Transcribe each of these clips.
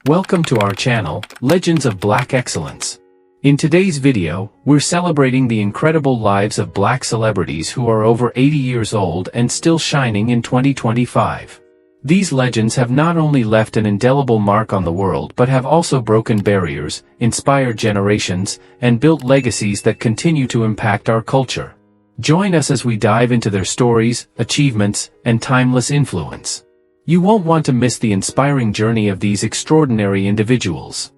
Welcome to our channel, Legends of Black Excellence. In today's video, we're celebrating the incredible lives of black celebrities who are over 80 years old and still shining in 2025. These legends have not only left an indelible mark on the world but have also broken barriers, inspired generations, and built legacies that continue to impact our culture. Join us as we dive into their stories, achievements, and timeless influence. You won't want to miss the inspiring journey of these extraordinary individuals.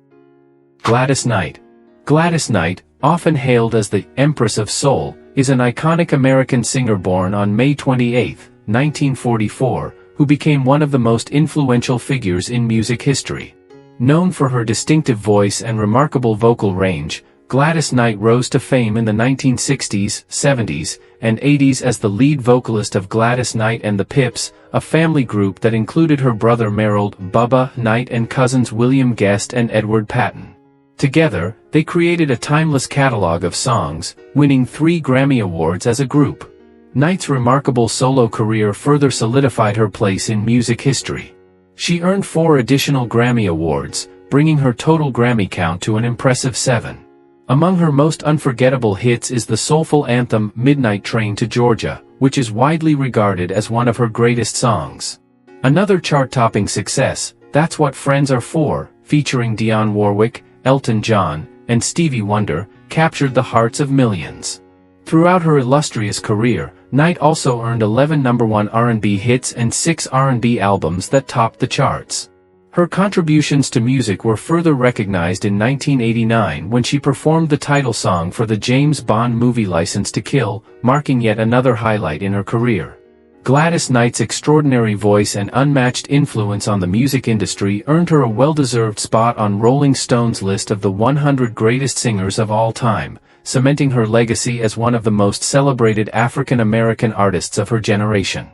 Gladys Knight. Gladys Knight, often hailed as the Empress of Soul, is an iconic American singer born on May 28, 1944, who became one of the most influential figures in music history. Known for her distinctive voice and remarkable vocal range, Gladys Knight rose to fame in the 1960s, 70s, and 80s as the lead vocalist of Gladys Knight and the Pips, a family group that included her brother Merrill Bubba Knight and cousins William Guest and Edward Patton. Together, they created a timeless catalog of songs, winning 3 Grammy Awards as a group. Knight's remarkable solo career further solidified her place in music history. She earned 4 additional Grammy Awards, bringing her total Grammy count to an impressive 7. Among her most unforgettable hits is the soulful anthem Midnight Train to Georgia, which is widely regarded as one of her greatest songs. Another chart-topping success, That's What Friends Are For, featuring Dionne Warwick, Elton John, and Stevie Wonder, captured the hearts of millions. Throughout her illustrious career, Knight also earned 11 #1 R&B hits and 6 R&B albums that topped the charts. Her contributions to music were further recognized in 1989 when she performed the title song for the James Bond movie License to Kill, marking yet another highlight in her career. Gladys Knight's extraordinary voice and unmatched influence on the music industry earned her a well-deserved spot on Rolling Stone's list of the 100 greatest singers of all time, cementing her legacy as one of the most celebrated African-American artists of her generation.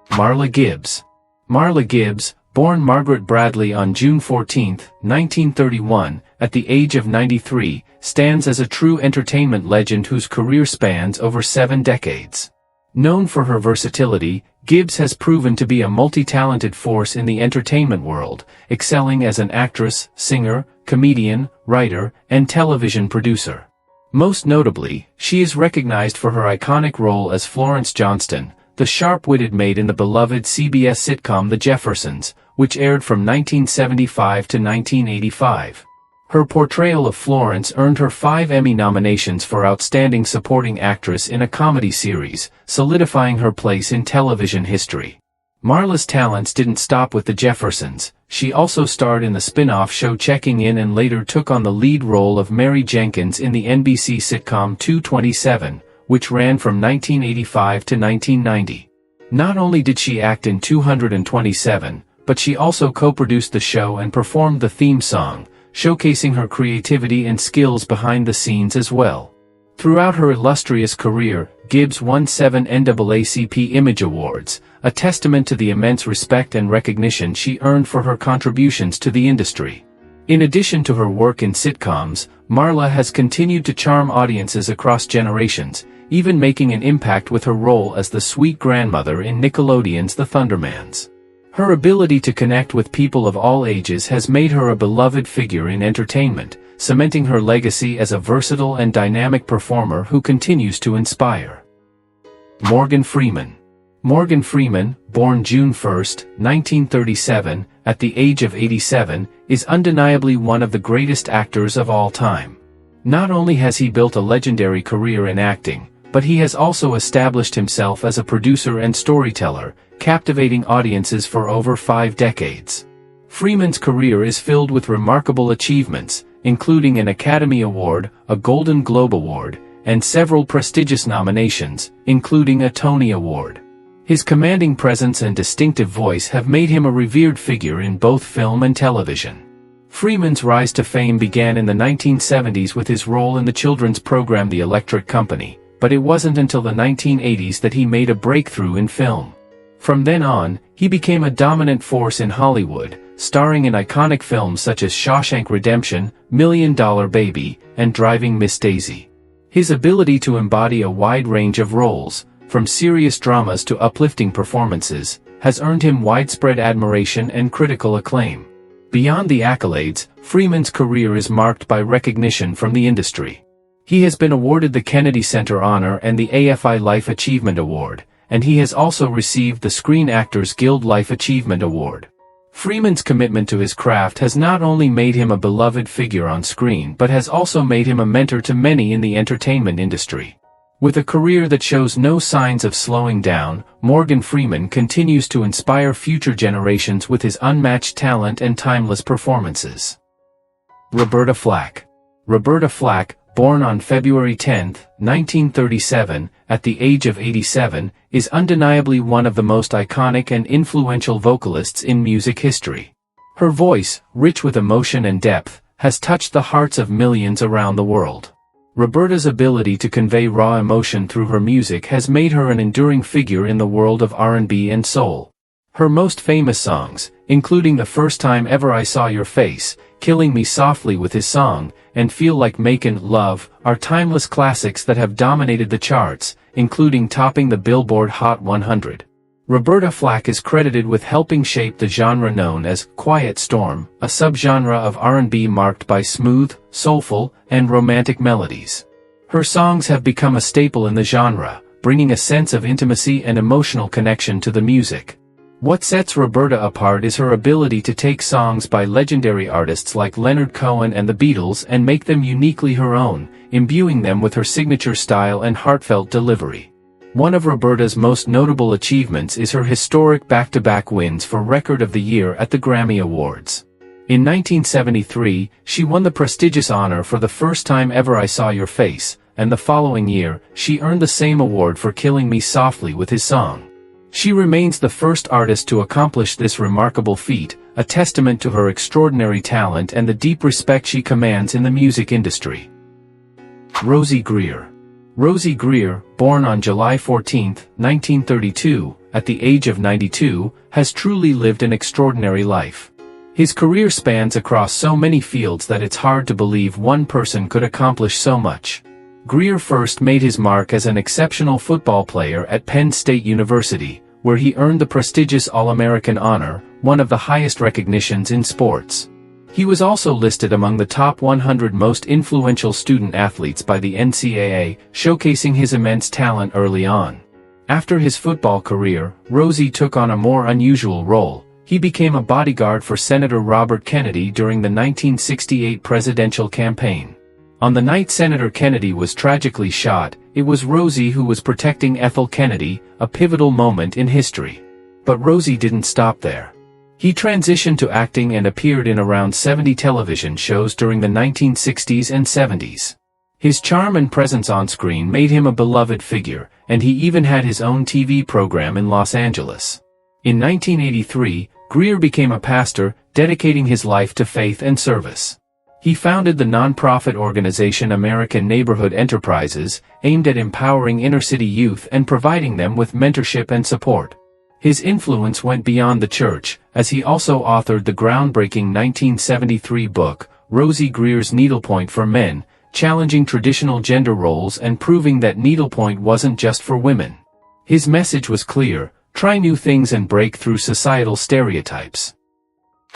Marla Gibbs. Marla Gibbs, born Margaret Bradley on June 14, 1931, at the age of 93, stands as a true entertainment legend whose career spans over 7 decades. Known for her versatility, Gibbs has proven to be a multi-talented force in the entertainment world, excelling as an actress, singer, comedian, writer, and television producer. Most notably, she is recognized for her iconic role as Florence Johnston, the sharp-witted maid in the beloved CBS sitcom The Jeffersons, which aired from 1975 to 1985. Her portrayal of Florence earned her 5 Emmy nominations for Outstanding Supporting Actress in a Comedy Series, solidifying her place in television history. Marla's talents didn't stop with The Jeffersons. She also starred in the spin-off show Checking In and later took on the lead role of Mary Jenkins in the NBC sitcom 227, which ran from 1985 to 1990. Not only did she act in 227, but she also co-produced the show and performed the theme song, showcasing her creativity and skills behind the scenes as well. Throughout her illustrious career, Gibbs won 7 NAACP Image Awards, a testament to the immense respect and recognition she earned for her contributions to the industry. In addition to her work in sitcoms, Marla has continued to charm audiences across generations, even making an impact with her role as the sweet grandmother in Nickelodeon's The Thundermans. Her ability to connect with people of all ages has made her a beloved figure in entertainment, cementing her legacy as a versatile and dynamic performer who continues to inspire. Morgan Freeman. Morgan Freeman, born June 1, 1937, at the age of 87, is undeniably one of the greatest actors of all time. Not only has he built a legendary career in acting, but he has also established himself as a producer and storyteller, captivating audiences for over 5 decades. Freeman's career is filled with remarkable achievements, including an Academy Award, a Golden Globe Award, and several prestigious nominations, including a Tony Award. His commanding presence and distinctive voice have made him a revered figure in both film and television. Freeman's rise to fame began in the 1970s with his role in the children's program The Electric Company, but it wasn't until the 1980s that he made a breakthrough in film. From then on, he became a dominant force in Hollywood, starring in iconic films such as Shawshank Redemption, $1 Million Baby, and Driving Miss Daisy. His ability to embody a wide range of roles, from serious dramas to uplifting performances, has earned him widespread admiration and critical acclaim. Beyond the accolades, Freeman's career is marked by recognition from the industry. He has been awarded the Kennedy Center Honor and the AFI Life Achievement Award, and he has also received the Screen Actors Guild Life Achievement Award. Freeman's commitment to his craft has not only made him a beloved figure on screen but has also made him a mentor to many in the entertainment industry. With a career that shows no signs of slowing down, Morgan Freeman continues to inspire future generations with his unmatched talent and timeless performances. Roberta Flack. Roberta Flack, born on February 10, 1937, at the age of 87, is undeniably one of the most iconic and influential vocalists in music history. Her voice, rich with emotion and depth, has touched the hearts of millions around the world. Roberta's ability to convey raw emotion through her music has made her an enduring figure in the world of R&B and soul. Her most famous songs, including The First Time Ever I Saw Your Face, Killing Me Softly with His Song, and Feel Like Makin' Love, are timeless classics that have dominated the charts, including topping the Billboard Hot 100. Roberta Flack is credited with helping shape the genre known as Quiet Storm, a subgenre of R&B marked by smooth, soulful, and romantic melodies. Her songs have become a staple in the genre, bringing a sense of intimacy and emotional connection to the music. What sets Roberta apart is her ability to take songs by legendary artists like Leonard Cohen and the Beatles and make them uniquely her own, imbuing them with her signature style and heartfelt delivery. One of Roberta's most notable achievements is her historic back-to-back wins for Record of the Year at the Grammy Awards. In 1973, she won the prestigious honor for The First Time Ever I Saw Your Face, and the following year, she earned the same award for Killing Me Softly with His Song. She remains the first artist to accomplish this remarkable feat, a testament to her extraordinary talent and the deep respect she commands in the music industry. Rosey Grier. Rosey Grier, born on July 14, 1932, at the age of 92, has truly lived an extraordinary life. His career spans across so many fields that it's hard to believe one person could accomplish so much. Grier first made his mark as an exceptional football player at Penn State University, where he earned the prestigious All-American honor, one of the highest recognitions in sports. He was also listed among the top 100 most influential student athletes by the NCAA, showcasing his immense talent early on. After his football career, Rosey took on a more unusual role. He became a bodyguard for Senator Robert Kennedy during the 1968 presidential campaign. On the night Senator Kennedy was tragically shot, it was Rosey who was protecting Ethel Kennedy, a pivotal moment in history. But Rosey didn't stop there. He transitioned to acting and appeared in around 70 television shows during the 1960s and 70s. His charm and presence on screen made him a beloved figure, and he even had his own TV program in Los Angeles. In 1983, Grier became a pastor, dedicating his life to faith and service. He founded the nonprofit organization American Neighborhood Enterprises, aimed at empowering inner-city youth and providing them with mentorship and support. His influence went beyond the church, as he also authored the groundbreaking 1973 book, Rosey Grier's Needlepoint for Men, challenging traditional gender roles and proving that needlepoint wasn't just for women. His message was clear: try new things and break through societal stereotypes.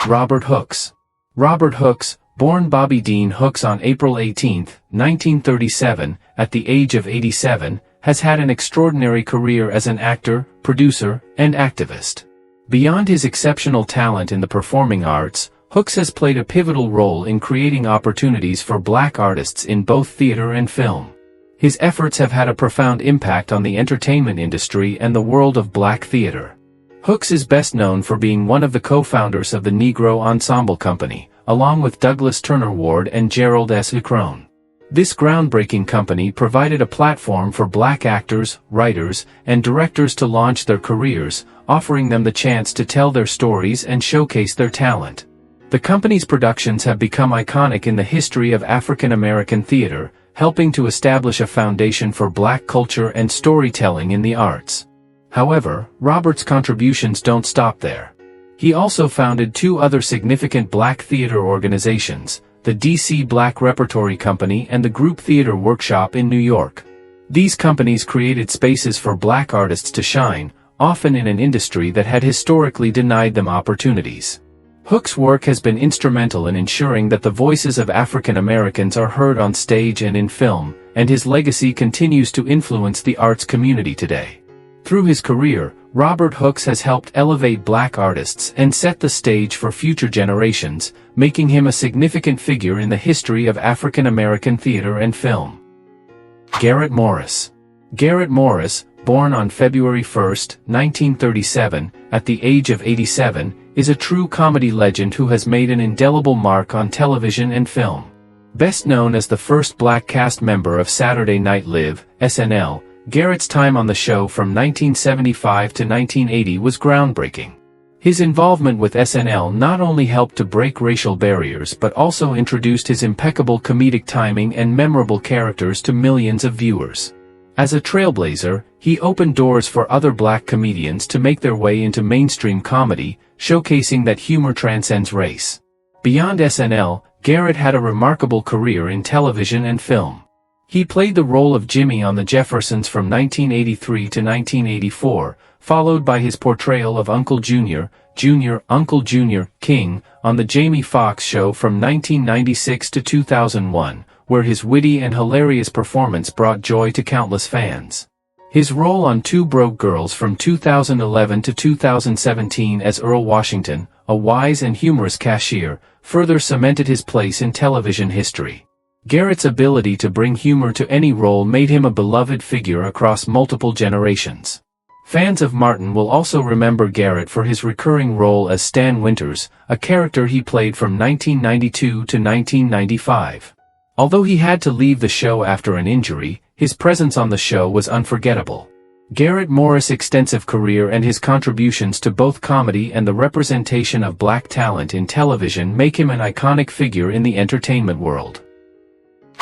Robert Hooks. Robert Hooks, born Bobby Dean Hooks on April 18, 1937, at the age of 87, has had an extraordinary career as an actor, producer, and activist. Beyond his exceptional talent in the performing arts, Hooks has played a pivotal role in creating opportunities for black artists in both theater and film. His efforts have had a profound impact on the entertainment industry and the world of black theater. Hooks is best known for being one of the co-founders of the Negro Ensemble Company, along with Douglas Turner Ward and Gerald S. Ucrone. This groundbreaking company provided a platform for black actors, writers, and directors to launch their careers, offering them the chance to tell their stories and showcase their talent. The company's productions have become iconic in the history of African American theater, helping to establish a foundation for black culture and storytelling in the arts. However, Robert's contributions don't stop there. He also founded two other significant black theater organizations, the DC Black Repertory Company and the Group Theater Workshop in New York. These companies created spaces for black artists to shine, often in an industry that had historically denied them opportunities. Hook's work has been instrumental in ensuring that the voices of African Americans are heard on stage and in film, and his legacy continues to influence the arts community today. Through his career, Robert Hooks has helped elevate black artists and set the stage for future generations, making him a significant figure in the history of African American theater and film. Garrett Morris. Garrett Morris, born on February 1, 1937, at the age of 87, is a true comedy legend who has made an indelible mark on television and film. Best known as the first black cast member of Saturday Night Live, SNL, Garrett's time on the show from 1975 to 1980 was groundbreaking. His involvement with SNL not only helped to break racial barriers but also introduced his impeccable comedic timing and memorable characters to millions of viewers. As a trailblazer, he opened doors for other black comedians to make their way into mainstream comedy, showcasing that humor transcends race. Beyond SNL, Garrett had a remarkable career in television and film. He played the role of Jimmy on The Jeffersons from 1983 to 1984, followed by his portrayal of Uncle Uncle Jr. King, on The Jamie Foxx Show from 1996 to 2001, where his witty and hilarious performance brought joy to countless fans. His role on Two Broke Girls from 2011 to 2017 as Earl Washington, a wise and humorous cashier, further cemented his place in television history. Garrett's ability to bring humor to any role made him a beloved figure across multiple generations. Fans of Martin will also remember Garrett for his recurring role as Stan Winters, a character he played from 1992 to 1995. Although he had to leave the show after an injury, his presence on the show was unforgettable. Garrett Morris' extensive career and his contributions to both comedy and the representation of black talent in television make him an iconic figure in the entertainment world.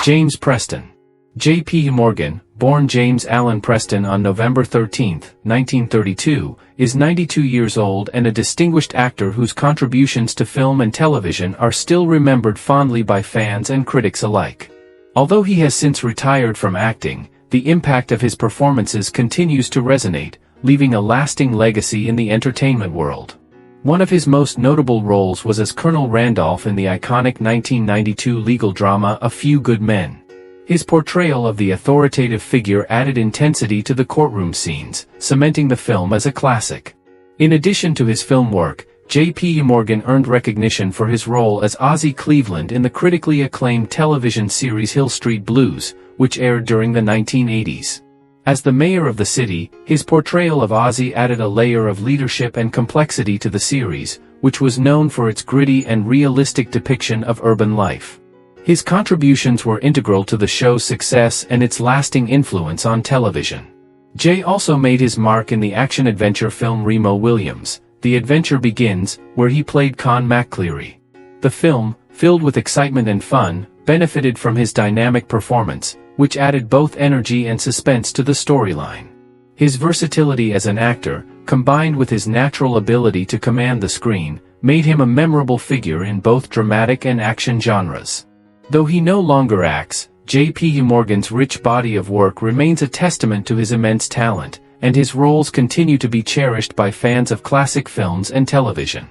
James Preston. J.P. Morgan, born James Allen Preston on November 13, 1932, is 92 years old and a distinguished actor whose contributions to film and television are still remembered fondly by fans and critics alike. Although he has since retired from acting, the impact of his performances continues to resonate, leaving a lasting legacy in the entertainment world. One of his most notable roles was as Colonel Randolph in the iconic 1992 legal drama A Few Good Men. His portrayal of the authoritative figure added intensity to the courtroom scenes, cementing the film as a classic. In addition to his film work, J.P. Morgan earned recognition for his role as Ozzie Cleveland in the critically acclaimed television series Hill Street Blues, which aired during the 1980s. As the mayor of the city, his portrayal of Ozzie added a layer of leadership and complexity to the series, which was known for its gritty and realistic depiction of urban life. His contributions were integral to the show's success and its lasting influence on television. Jay also made his mark in the action-adventure film Remo Williams, The Adventure Begins, where he played Con McCleary. The film, filled with excitement and fun, benefited from his dynamic performance, which added both energy and suspense to the storyline. His versatility as an actor, combined with his natural ability to command the screen, made him a memorable figure in both dramatic and action genres. Though he no longer acts, J.P. Morgan's rich body of work remains a testament to his immense talent, and his roles continue to be cherished by fans of classic films and television.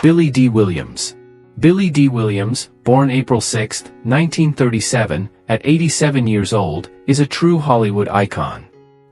Billy D. Williams. Billy D. Williams, born April 6, 1937, at 87 years old, is a true Hollywood icon.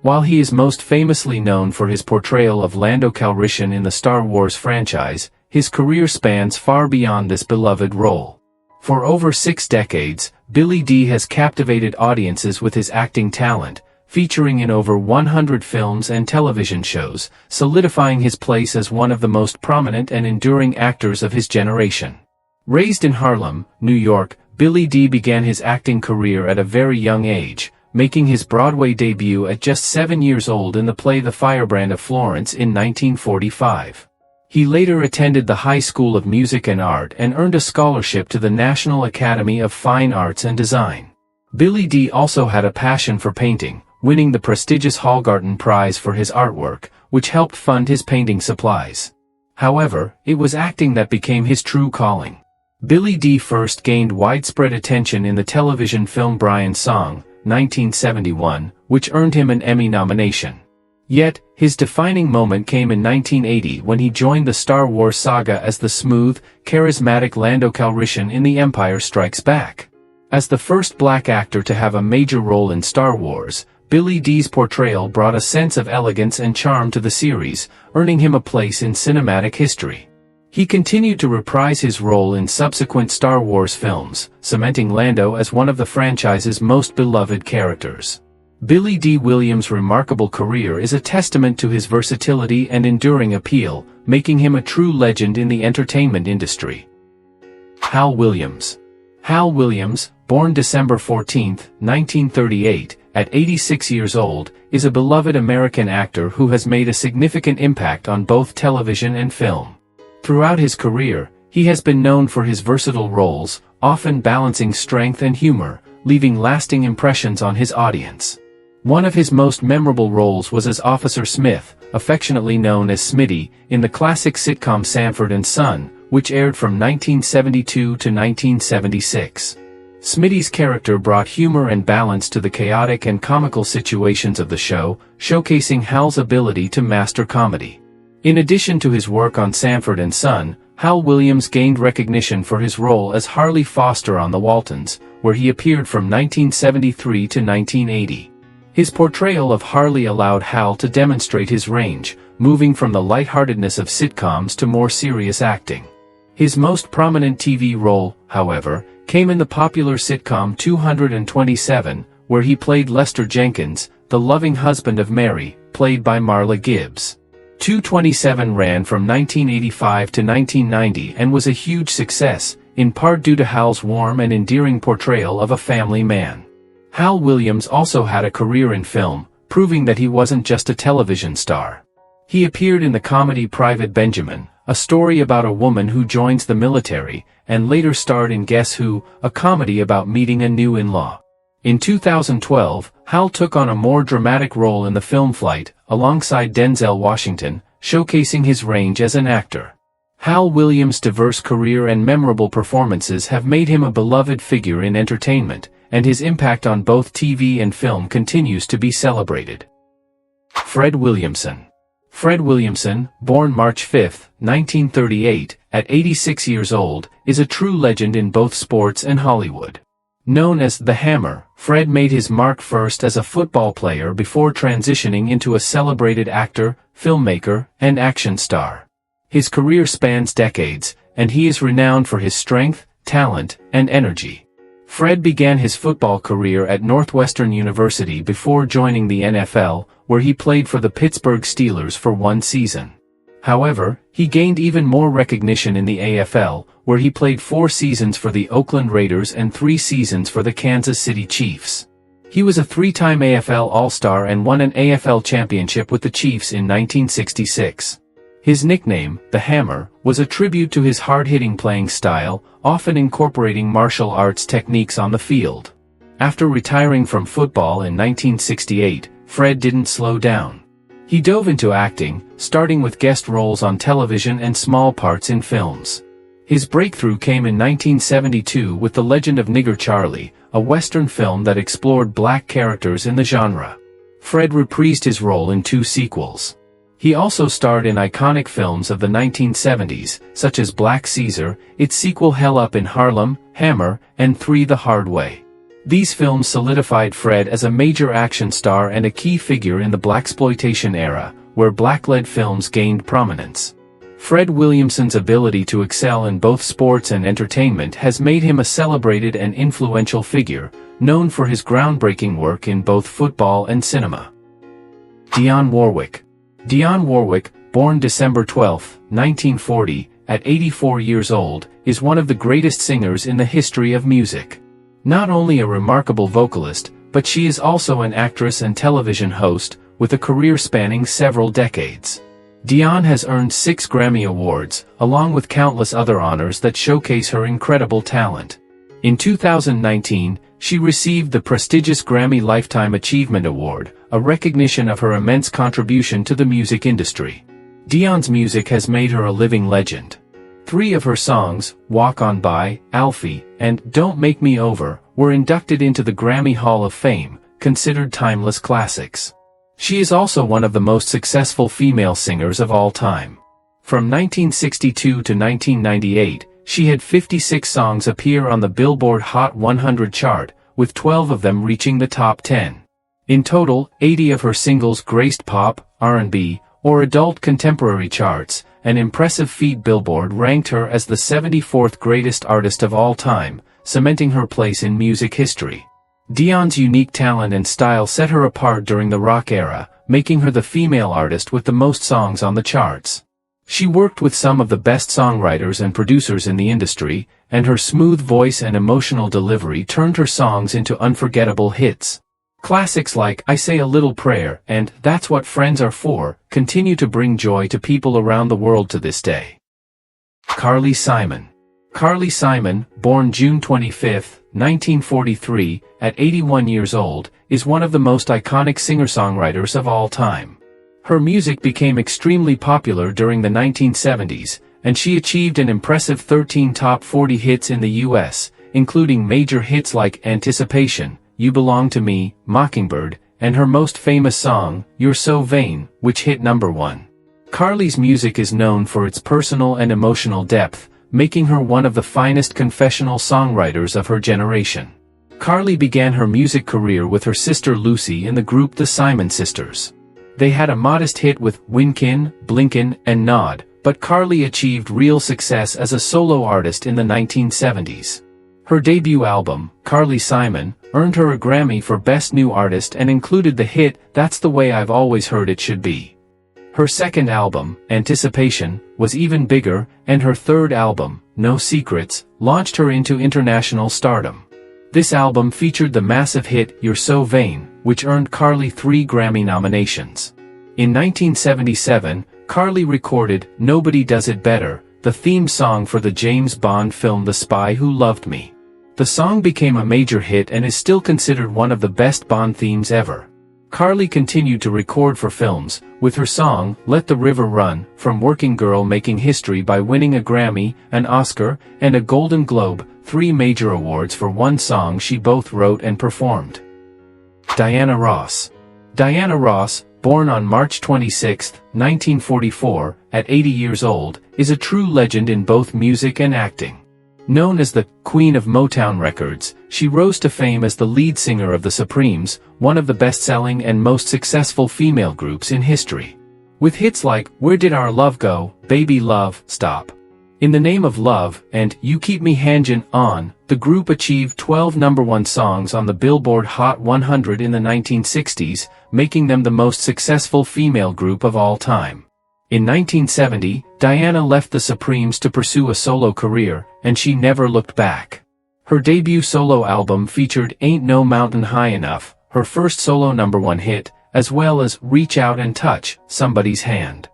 While he is most famously known for his portrayal of Lando Calrissian in the Star Wars franchise, his career spans far beyond this beloved role. For over 6 decades, Billy D. has captivated audiences with his acting talent, featuring in over 100 films and television shows, solidifying his place as one of the most prominent and enduring actors of his generation. Raised in Harlem, New York, Billy D. began his acting career at a very young age, making his Broadway debut at just 7 years old in the play The Firebrand of Florence in 1945. He later attended the High School of Music and Art and earned a scholarship to the National Academy of Fine Arts and Design. Billy D. also had a passion for painting, winning the prestigious Hallgarten Prize for his artwork, which helped fund his painting supplies. However, it was acting that became his true calling. Billy D. first gained widespread attention in the television film Brian's Song, 1971, which earned him an Emmy nomination. Yet, his defining moment came in 1980 when he joined the Star Wars saga as the smooth, charismatic Lando Calrissian in The Empire Strikes Back. As the first black actor to have a major role in Star Wars, Billy Dee's portrayal brought a sense of elegance and charm to the series, earning him a place in cinematic history. He continued to reprise his role in subsequent Star Wars films, cementing Lando as one of the franchise's most beloved characters. Billy Dee Williams' remarkable career is a testament to his versatility and enduring appeal, making him a true legend in the entertainment industry. Hal Williams. Hal Williams, born December 14, 1938, at 86 years old, is a beloved American actor who has made a significant impact on both television and film. Throughout his career, he has been known for his versatile roles, often balancing strength and humor, leaving lasting impressions on his audience. One of his most memorable roles was as Officer Smith, affectionately known as Smitty, in the classic sitcom Sanford and Son, which aired from 1972 to 1976. Smitty's character brought humor and balance to the chaotic and comical situations of the show, showcasing Hal's ability to master comedy. In addition to his work on Sanford and Son, Hal Williams gained recognition for his role as Harley Foster on The Waltons, where he appeared from 1973 to 1980. His portrayal of Harley allowed Hal to demonstrate his range, moving from the lightheartedness of sitcoms to more serious acting. His most prominent TV role, however, came in the popular sitcom 227, where he played Lester Jenkins, the loving husband of Mary, played by Marla Gibbs. 227 ran from 1985 to 1990 and was a huge success, in part due to Hal's warm and endearing portrayal of a family man. Hal Williams also had a career in film, proving that he wasn't just a television star. He appeared in the comedy Private Benjamin, a story about a woman who joins the military, and later starred in Guess Who, a comedy about meeting a new in-law. In 2012, Hal took on a more dramatic role in the film Flight, alongside Denzel Washington, showcasing his range as an actor. Hal Williams' diverse career and memorable performances have made him a beloved figure in entertainment, and his impact on both TV and film continues to be celebrated. Fred Williamson. Fred Williamson, born March 5, 1938, at 86 years old, is a true legend in both sports and Hollywood. Known as The Hammer, Fred made his mark first as a football player before transitioning into a celebrated actor, filmmaker, and action star. His career spans decades, and he is renowned for his strength, talent, and energy. Fred began his football career at Northwestern University before joining the NFL, where he played for the Pittsburgh Steelers for one season. However, he gained even more recognition in the AFL, where he played 4 seasons for the Oakland Raiders and 3 seasons for the Kansas City Chiefs. He was a 3-time AFL All-Star and won an AFL championship with the Chiefs in 1966. His nickname, The Hammer, was a tribute to his hard-hitting playing style, often incorporating martial arts techniques on the field. After retiring from football in 1968, Fred didn't slow down. He dove into acting, starting with guest roles on television and small parts in films. His breakthrough came in 1972 with The Legend of Nigger Charlie, a Western film that explored black characters in the genre. Fred reprised his role in 2 sequels. He also starred in iconic films of the 1970s, such as Black Caesar, its sequel Hell Up in Harlem, Hammer, and 3 The Hard Way. These films solidified Fred as a major action star and a key figure in the blaxploitation era, where black-led films gained prominence. Fred Williamson's ability to excel in both sports and entertainment has made him a celebrated and influential figure, known for his groundbreaking work in both football and cinema. Dionne Warwick. Dionne Warwick, born December 12, 1940, at 84 years old, is one of the greatest singers in the history of music. Not only a remarkable vocalist, but she is also an actress and television host, with a career spanning several decades. Dionne has earned 6 Grammy Awards, along with countless other honors that showcase her incredible talent. In 2019, she received the prestigious Grammy Lifetime Achievement Award, a recognition of her immense contribution to the music industry. Dionne's music has made her a living legend. 3 of her songs, Walk On By, Alfie, and Don't Make Me Over, were inducted into the Grammy Hall of Fame, considered timeless classics. She is also one of the most successful female singers of all time. From 1962 to 1998, she had 56 songs appear on the Billboard Hot 100 chart, with 12 of them reaching the top 10. In total, 80 of her singles graced pop, R&B, or adult contemporary charts, an impressive feat. Billboard ranked her as the 74th greatest artist of all time, cementing her place in music history. Dion's unique talent and style set her apart during the rock era, making her the female artist with the most songs on the charts. She worked with some of the best songwriters and producers in the industry, and her smooth voice and emotional delivery turned her songs into unforgettable hits. Classics like I Say a Little Prayer and That's What Friends Are For continue to bring joy to people around the world to this day. Carly Simon. Carly Simon, born June 25, 1943, at 81 years old, is one of the most iconic singer-songwriters of all time. Her music became extremely popular during the 1970s, and she achieved an impressive 13 top 40 hits in the U.S., including major hits like Anticipation, You Belong to Me, Mockingbird, and her most famous song, You're So Vain, which hit #1. Carly's music is known for its personal and emotional depth, making her one of the finest confessional songwriters of her generation. Carly began her music career with her sister Lucy in the group The Simon Sisters. They had a modest hit with Winkin', Blinkin', and Nod, but Carly achieved real success as a solo artist in the 1970s. Her debut album, Carly Simon, earned her a Grammy for Best New Artist and included the hit That's the Way I've Always Heard It Should Be. Her second album, Anticipation, was even bigger, and her third album, No Secrets, launched her into international stardom. This album featured the massive hit You're So Vain, which earned Carly 3 Grammy nominations. In 1977, Carly recorded Nobody Does It Better, the theme song for the James Bond film The Spy Who Loved Me. The song became a major hit and is still considered one of the best Bond themes ever. Carly continued to record for films, with her song, Let the River Run, from Working Girl making history by winning a Grammy, an Oscar, and a Golden Globe, 3 major awards for one song she both wrote and performed. Diana Ross. Diana Ross, born on March 26, 1944, at 80 years old, is a true legend in both music and acting. Known as the Queen of Motown Records, she rose to fame as the lead singer of the Supremes, one of the best-selling and most successful female groups in history. With hits like Where Did Our Love Go, Baby Love, Stop, In the Name of Love, and You Keep Me Hangin' On, the group achieved 12 #1 songs on the Billboard Hot 100 in the 1960s, making them the most successful female group of all time. In 1970, Diana left the Supremes to pursue a solo career, and she never looked back. Her debut solo album featured Ain't No Mountain High Enough, her first solo #1 hit, as well as Reach Out and Touch Somebody's Hand.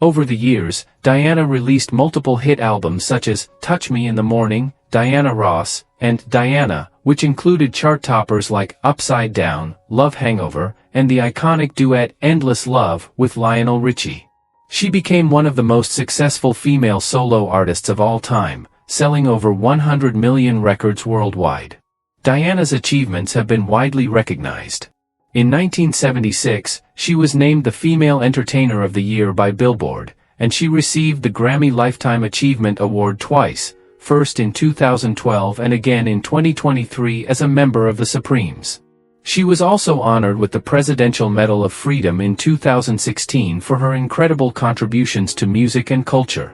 Over the years, Diana released multiple hit albums such as Touch Me in the Morning, Diana Ross, and Diana, which included chart toppers like Upside Down, Love Hangover, and the iconic duet Endless Love with Lionel Richie. She became one of the most successful female solo artists of all time, selling over 100 million records worldwide. Diana's achievements have been widely recognized. In 1976, she was named the Female Entertainer of the Year by Billboard, and she received the Grammy Lifetime Achievement Award twice, first in 2012 and again in 2023 as a member of the Supremes. She was also honored with the Presidential Medal of Freedom in 2016 for her incredible contributions to music and culture.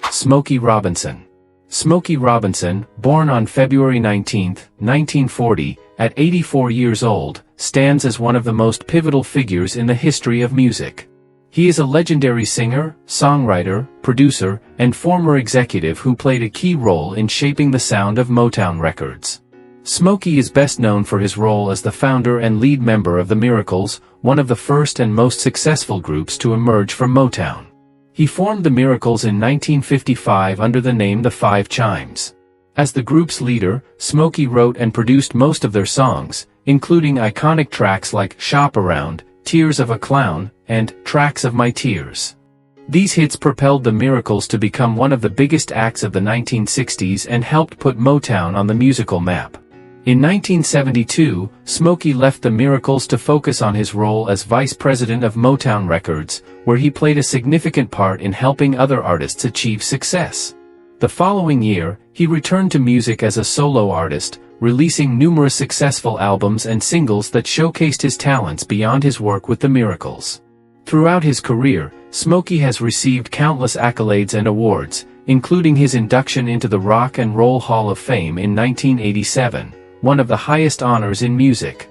Smokey Robinson. Smokey Robinson, born on February 19, 1940, at 84 years old, stands as one of the most pivotal figures in the history of music. He is a legendary singer, songwriter, producer, and former executive who played a key role in shaping the sound of Motown Records. Smokey is best known for his role as the founder and lead member of the Miracles, one of the first and most successful groups to emerge from Motown. He formed the Miracles in 1955 under the name The Five Chimes. As the group's leader, Smokey wrote and produced most of their songs, including iconic tracks like Shop Around, Tears of a Clown, and Tracks of My Tears. These hits propelled the Miracles to become one of the biggest acts of the 1960s and helped put Motown on the musical map. In 1972, Smokey left the Miracles to focus on his role as vice president of Motown Records, where he played a significant part in helping other artists achieve success. The following year, he returned to music as a solo artist, releasing numerous successful albums and singles that showcased his talents beyond his work with the Miracles. Throughout his career, Smokey has received countless accolades and awards, including his induction into the Rock and Roll Hall of Fame in 1987, one of the highest honors in music.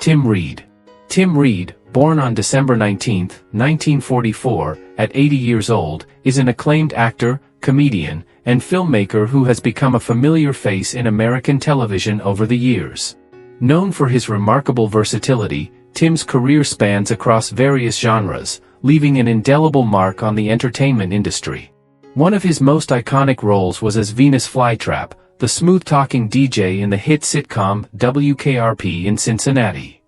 Tim Reed. Tim Reed, born on December 19, 1944, at 80 years old, is an acclaimed actor, comedian, and filmmaker who has become a familiar face in American television over the years. Known for his remarkable versatility, Tim's career spans across various genres, leaving an indelible mark on the entertainment industry. One of his most iconic roles was as Venus Flytrap, the smooth-talking DJ in the hit sitcom WKRP in Cincinnati.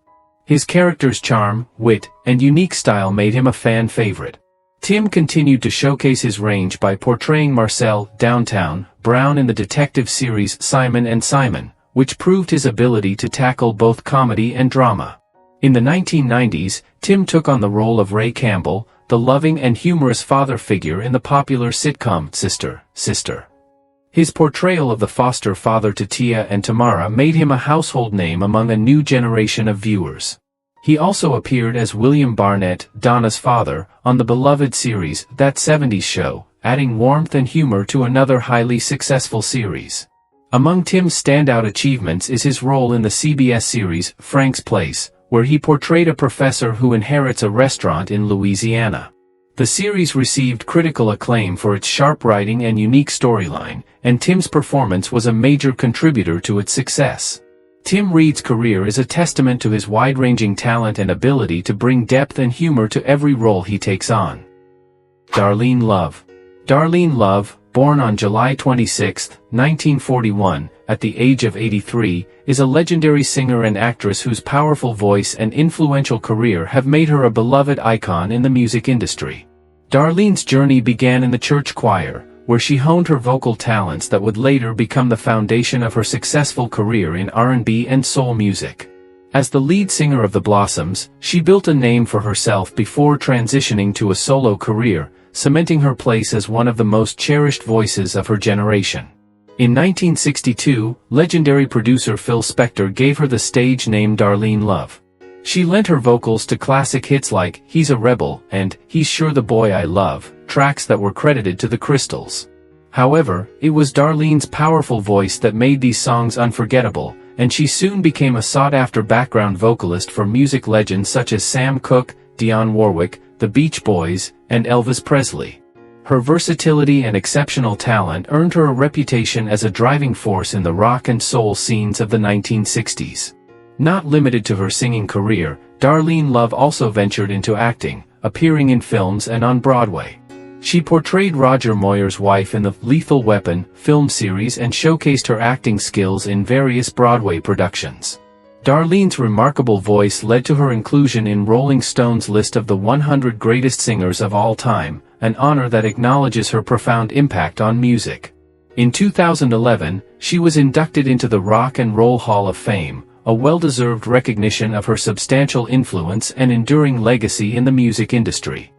His character's charm, wit, and unique style made him a fan favorite. Tim continued to showcase his range by portraying Marcel Downtown Brown in the detective series Simon & Simon, which proved his ability to tackle both comedy and drama. In the 1990s, Tim took on the role of Ray Campbell, the loving and humorous father figure in the popular sitcom Sister. His portrayal of the foster father to Tia and Tamara made him a household name among a new generation of viewers. He also appeared as William Barnett, Donna's father, on the beloved series That 70s Show, adding warmth and humor to another highly successful series. Among Tim's standout achievements is his role in the CBS series Frank's Place, where he portrayed a professor who inherits a restaurant in Louisiana. The series received critical acclaim for its sharp writing and unique storyline, and Tim's performance was a major contributor to its success. Tim Reed's career is a testament to his wide-ranging talent and ability to bring depth and humor to every role he takes on. Darlene Love. Darlene Love, born on July 26, 1941, at the age of 83, is a legendary singer and actress whose powerful voice and influential career have made her a beloved icon in the music industry. Darlene's journey began in the church choir, where she honed her vocal talents that would later become the foundation of her successful career in R&B and soul music. As the lead singer of the Blossoms, she built a name for herself before transitioning to a solo career, cementing her place as one of the most cherished voices of her generation. In 1962, legendary producer Phil Spector gave her the stage name Darlene Love. She lent her vocals to classic hits like He's a Rebel and He's Sure the Boy I Love, tracks that were credited to the Crystals. However, it was Darlene's powerful voice that made these songs unforgettable, and she soon became a sought-after background vocalist for music legends such as Sam Cooke, Dionne Warwick, the Beach Boys, and Elvis Presley. Her versatility and exceptional talent earned her a reputation as a driving force in the rock and soul scenes of the 1960s. Not limited to her singing career, Darlene Love also ventured into acting, appearing in films and on Broadway. She portrayed Roger Moyer's wife in the Lethal Weapon film series and showcased her acting skills in various Broadway productions. Darlene's remarkable voice led to her inclusion in Rolling Stone's list of the 100 greatest singers of all time, an honor that acknowledges her profound impact on music. In 2011, she was inducted into the Rock and Roll Hall of Fame, a well-deserved recognition of her substantial influence and enduring legacy in the music industry.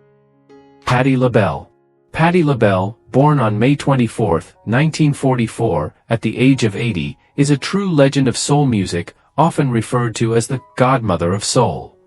Patti LaBelle. Patti LaBelle, born on May 24, 1944, at the age of 80, is a true legend of soul music, often referred to as the godmother of soul.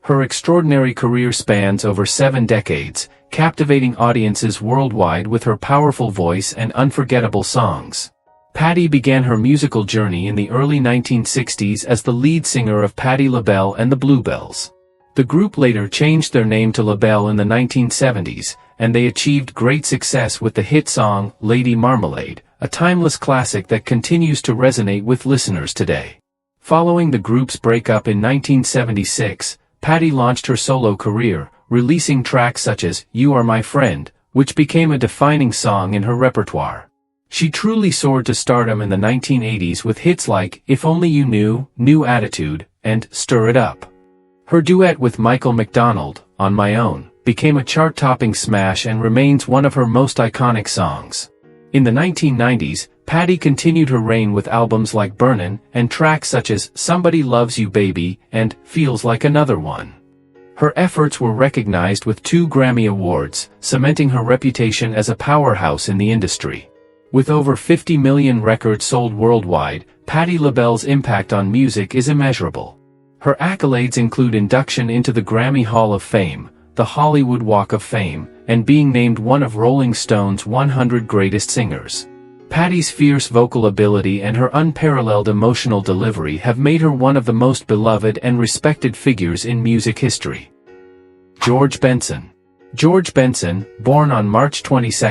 Her extraordinary career spans over 7 decades, captivating audiences worldwide with her powerful voice and unforgettable songs. Patti began her musical journey in the early 1960s as the lead singer of Patti LaBelle and the Bluebells. The group later changed their name to LaBelle in the 1970s, and they achieved great success with the hit song, Lady Marmalade, a timeless classic that continues to resonate with listeners today. Following the group's breakup in 1976, Patti launched her solo career, releasing tracks such as You Are My Friend, which became a defining song in her repertoire. She truly soared to stardom in the 1980s with hits like If Only You Knew, New Attitude, and Stir It Up. Her duet with Michael McDonald, On My Own, became a chart-topping smash and remains one of her most iconic songs. In the 1990s, Patti continued her reign with albums like Burnin' and tracks such as Somebody Loves You Baby and Feels Like Another One. Her efforts were recognized with 2 Grammy Awards, cementing her reputation as a powerhouse in the industry. With over 50 million records sold worldwide, Patti LaBelle's impact on music is immeasurable. Her accolades include induction into the Grammy Hall of Fame, the Hollywood Walk of Fame, and being named one of Rolling Stone's 100 Greatest Singers. Patti's fierce vocal ability and her unparalleled emotional delivery have made her one of the most beloved and respected figures in music history. George Benson. George Benson, born on March 22,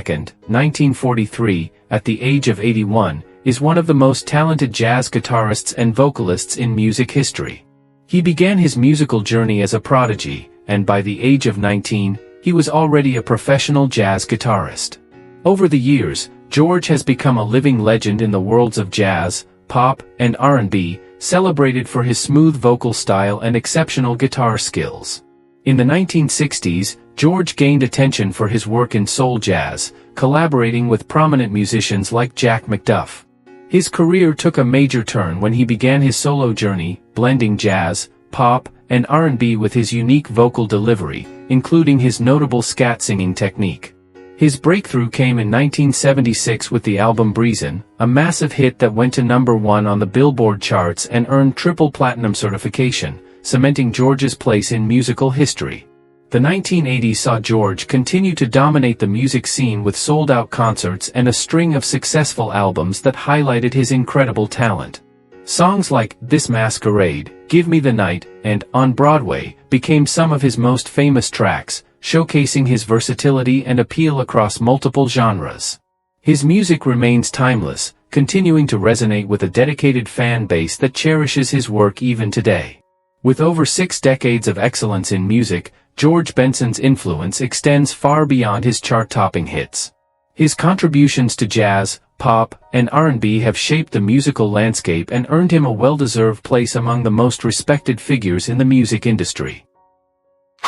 1943, at the age of 81, is one of the most talented jazz guitarists and vocalists in music history. He began his musical journey as a prodigy, and by the age of 19, he was already a professional jazz guitarist. Over the years, George has become a living legend in the worlds of jazz, pop, and R&B, celebrated for his smooth vocal style and exceptional guitar skills. In the 1960s, George gained attention for his work in soul jazz, collaborating with prominent musicians like Jack McDuff. His career took a major turn when he began his solo journey, blending jazz, pop, and R&B with his unique vocal delivery, including his notable scat singing technique. His breakthrough came in 1976 with the album Breezin', a massive hit that went to #1 on the Billboard charts and earned triple platinum certification, cementing George's place in musical history. The 1980s saw George continue to dominate the music scene with sold-out concerts and a string of successful albums that highlighted his incredible talent. Songs like This Masquerade, Give Me the Night, and On Broadway became some of his most famous tracks, showcasing his versatility and appeal across multiple genres. His music remains timeless, continuing to resonate with a dedicated fan base that cherishes his work even today. With over 6 decades of excellence in music, George Benson's influence extends far beyond his chart-topping hits. His contributions to jazz, pop, and R&B have shaped the musical landscape and earned him a well-deserved place among the most respected figures in the music industry.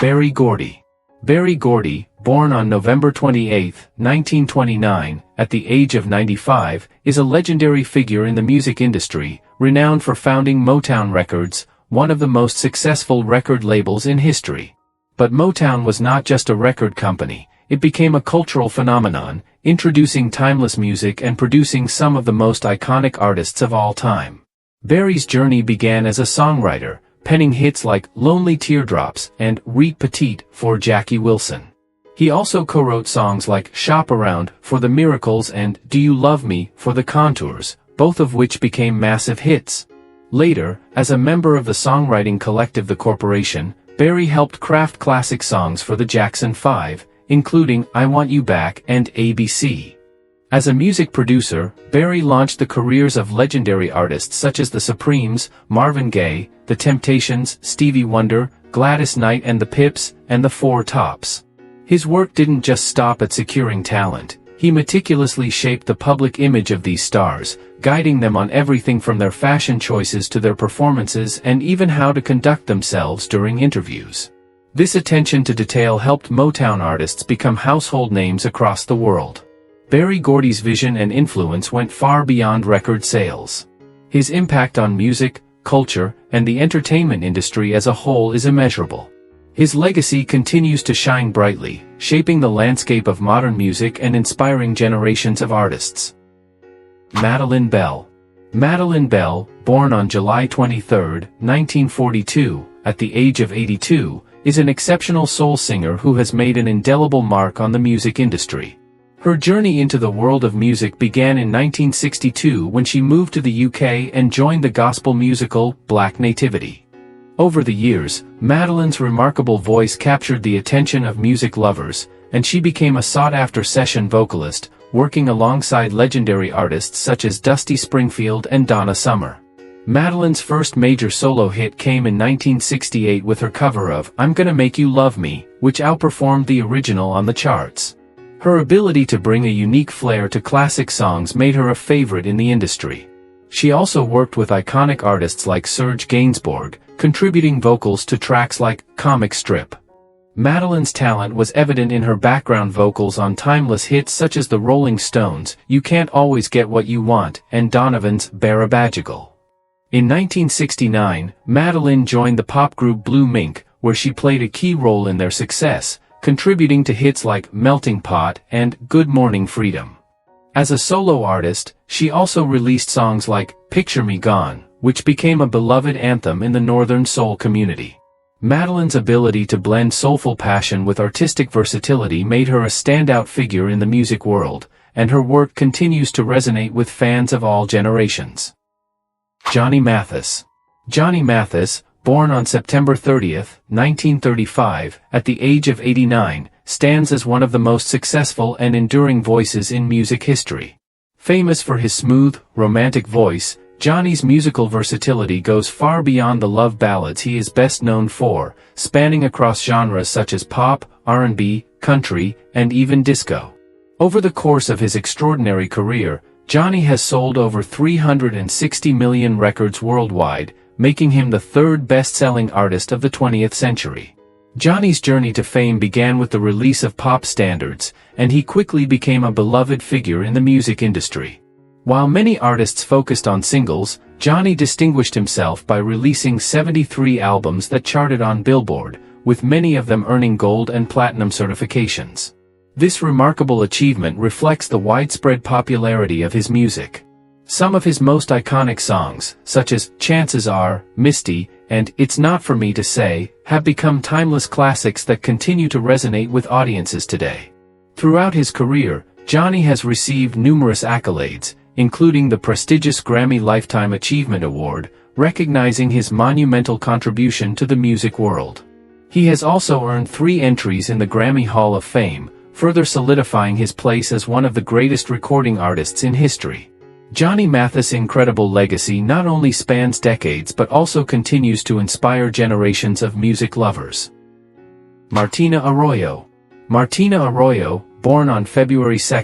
Berry Gordy. Berry Gordy, born on November 28, 1929, at the age of 95, is a legendary figure in the music industry, renowned for founding Motown Records, one of the most successful record labels in history. But Motown was not just a record company, it became a cultural phenomenon, introducing timeless music and producing some of the most iconic artists of all time. Berry's journey began as a songwriter, penning hits like Lonely Teardrops and Reet Petite for Jackie Wilson. He also co-wrote songs like Shop Around for the Miracles and Do You Love Me for the Contours, both of which became massive hits. Later, as a member of the songwriting collective The Corporation, Berry helped craft classic songs for the Jackson 5, including I Want You Back and ABC. As a music producer, Berry launched the careers of legendary artists such as the Supremes, Marvin Gaye, The Temptations, Stevie Wonder, Gladys Knight and the Pips, and the Four Tops. His work didn't just stop at securing talent. He meticulously shaped the public image of these stars, guiding them on everything from their fashion choices to their performances and even how to conduct themselves during interviews. This attention to detail helped Motown artists become household names across the world. Berry Gordy's vision and influence went far beyond record sales. His impact on music, culture, and the entertainment industry as a whole is immeasurable. His legacy continues to shine brightly, shaping the landscape of modern music and inspiring generations of artists. Madeline Bell. Madeline Bell, born on July 23, 1942, at the age of 82, is an exceptional soul singer who has made an indelible mark on the music industry. Her journey into the world of music began in 1962 when she moved to the UK and joined the gospel musical, Black Nativity. Over the years, Madeline's remarkable voice captured the attention of music lovers, and she became a sought-after session vocalist, working alongside legendary artists such as Dusty Springfield and Donna Summer. Madeline's first major solo hit came in 1968 with her cover of I'm Gonna Make You Love Me, which outperformed the original on the charts. Her ability to bring a unique flair to classic songs made her a favorite in the industry. She also worked with iconic artists like Serge Gainsbourg, contributing vocals to tracks like Comic Strip. Madeline's talent was evident in her background vocals on timeless hits such as the Rolling Stones' "You Can't Always Get What You Want" and Donovan's "Barabagical." In 1969, Madeline joined the pop group Blue Mink, where she played a key role in their success, contributing to hits like "Melting Pot" and "Good Morning Freedom." As a solo artist, she also released songs like "Picture Me Gone," which became a beloved anthem in the Northern soul community. Madeline's ability to blend soulful passion with artistic versatility made her a standout figure in the music world, and her work continues to resonate with fans of all generations. Johnny Mathis. Johnny Mathis, born on September 30, 1935, at the age of 89, stands as one of the most successful and enduring voices in music history. Famous for his smooth, romantic voice, Johnny's musical versatility goes far beyond the love ballads he is best known for, spanning across genres such as pop, R&B, country, and even disco. Over the course of his extraordinary career, Johnny has sold over 360 million records worldwide, making him the third best-selling artist of the 20th century. Johnny's journey to fame began with the release of pop standards, and he quickly became a beloved figure in the music industry. While many artists focused on singles, Johnny distinguished himself by releasing 73 albums that charted on Billboard, with many of them earning gold and platinum certifications. This remarkable achievement reflects the widespread popularity of his music. Some of his most iconic songs, such as "Chances Are," "Misty," and "It's Not For Me to Say," have become timeless classics that continue to resonate with audiences today. Throughout his career, Johnny has received numerous accolades, including the prestigious Grammy Lifetime Achievement Award, recognizing his monumental contribution to the music world. He has also earned 3 entries in the Grammy Hall of Fame, further solidifying his place as one of the greatest recording artists in history. Johnny Mathis' incredible legacy not only spans decades but also continues to inspire generations of music lovers. Martina Arroyo. Martina Arroyo, born on February 2,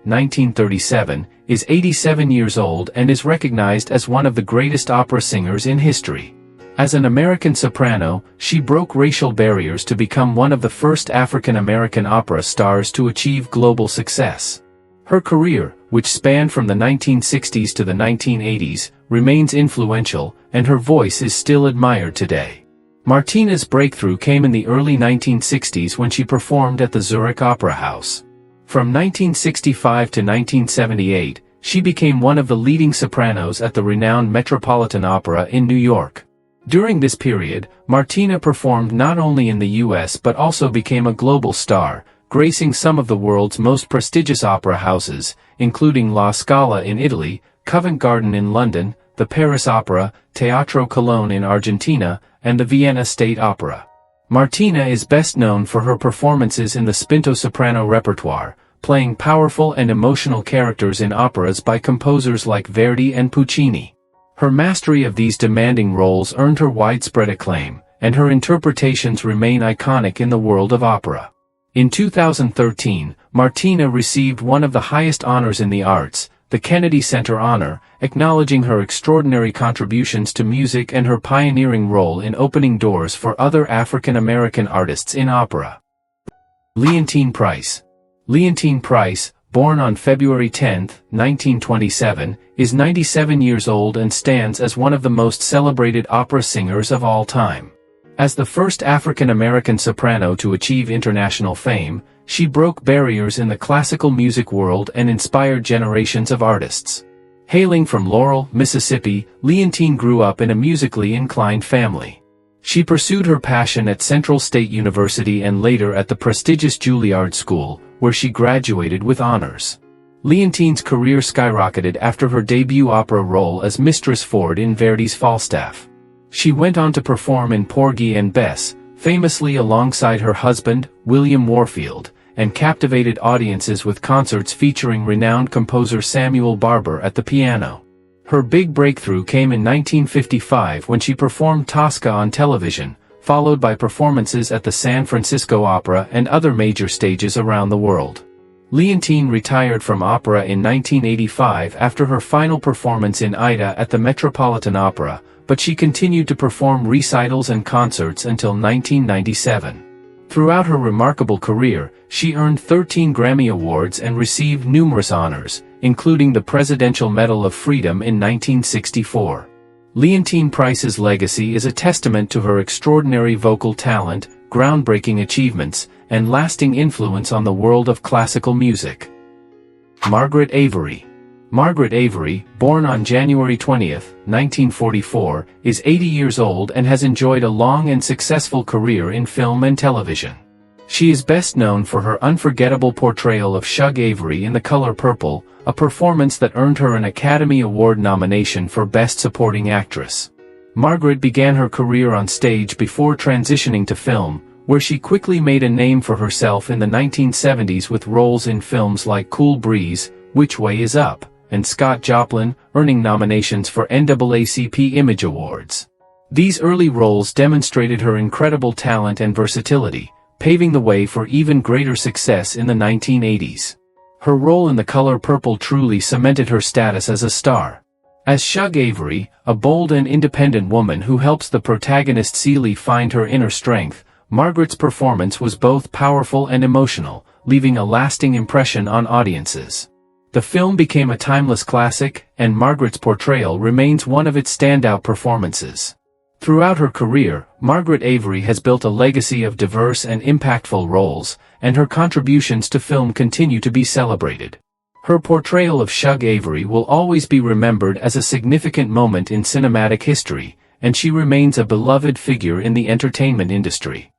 1937, is 87 years old and is recognized as one of the greatest opera singers in history. As an American soprano, she broke racial barriers to become one of the first African-American opera stars to achieve global success. Her career, which spanned from the 1960s to the 1980s, remains influential, and her voice is still admired today. Martina's breakthrough came in the early 1960s when she performed at the Zurich Opera House. From 1965 to 1978, she became one of the leading sopranos at the renowned Metropolitan Opera in New York. During this period, Martina performed not only in the US but also became a global star, gracing some of the world's most prestigious opera houses, including La Scala in Italy, Covent Garden in London, the Paris Opera, Teatro Colón in Argentina, and the Vienna State Opera. Martina is best known for her performances in the spinto soprano repertoire, playing powerful and emotional characters in operas by composers like Verdi and Puccini. Her mastery of these demanding roles earned her widespread acclaim, and her interpretations remain iconic in the world of opera. In 2013, Martina received one of the highest honors in the arts, the Kennedy Center Honor, acknowledging her extraordinary contributions to music and her pioneering role in opening doors for other African-American artists in opera. Leontyne Price. Leontyne Price, born on February 10, 1927, is 97 years old and stands as one of the most celebrated opera singers of all time. As the first African-American soprano to achieve international fame, she broke barriers in the classical music world and inspired generations of artists. Hailing from Laurel, Mississippi, Leontyne grew up in a musically inclined family. She pursued her passion at Central State University and later at the prestigious Juilliard School, where she graduated with honors. Leontyne's career skyrocketed after her debut opera role as Mistress Ford in Verdi's Falstaff. She went on to perform in Porgy and Bess, famously alongside her husband, William Warfield, and captivated audiences with concerts featuring renowned composer Samuel Barber at the piano. Her big breakthrough came in 1955 when she performed Tosca on television, followed by performances at the San Francisco Opera and other major stages around the world. Leontyne retired from opera in 1985 after her final performance in Aida at the Metropolitan Opera, but she continued to perform recitals and concerts until 1997. Throughout her remarkable career, she earned 13 Grammy Awards and received numerous honors, including the Presidential Medal of Freedom in 1964. Leontyne Price's legacy is a testament to her extraordinary vocal talent, groundbreaking achievements, and lasting influence on the world of classical music. Margaret Avery. Margaret Avery, born on January 20, 1944, is 80 years old and has enjoyed a long and successful career in film and television. She is best known for her unforgettable portrayal of Shug Avery in The Color Purple, a performance that earned her an Academy Award nomination for Best Supporting Actress. Margaret began her career on stage before transitioning to film, where she quickly made a name for herself in the 1970s with roles in films like Cool Breeze, Which Way Is Up, and Scott Joplin, earning nominations for NAACP Image Awards. These early roles demonstrated her incredible talent and versatility, paving the way for even greater success in the 1980s. Her role in The Color Purple truly cemented her status as a star. As Shug Avery, a bold and independent woman who helps the protagonist Celie find her inner strength, Margaret's performance was both powerful and emotional, leaving a lasting impression on audiences. The film became a timeless classic, and Margaret's portrayal remains one of its standout performances. Throughout her career, Margaret Avery has built a legacy of diverse and impactful roles, and her contributions to film continue to be celebrated. Her portrayal of Shug Avery will always be remembered as a significant moment in cinematic history, and she remains a beloved figure in the entertainment industry.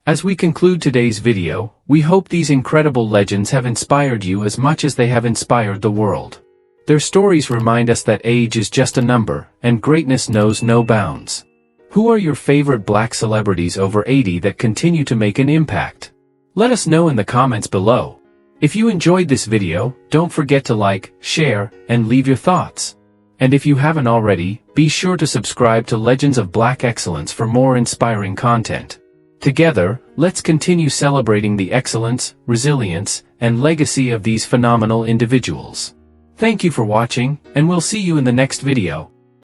As we conclude today's video, we hope these incredible legends have inspired you as much as they have inspired the world. Their stories remind us that age is just a number, and greatness knows no bounds. Who are your favorite Black celebrities over 80 that continue to make an impact? Let us know in the comments below. If you enjoyed this video, don't forget to like, share, and leave your thoughts. And if you haven't already, be sure to subscribe to Legends of Black Excellence for more inspiring content. Together, let's continue celebrating the excellence, resilience, and legacy of these phenomenal individuals. Thank you for watching, and we'll see you in the next video.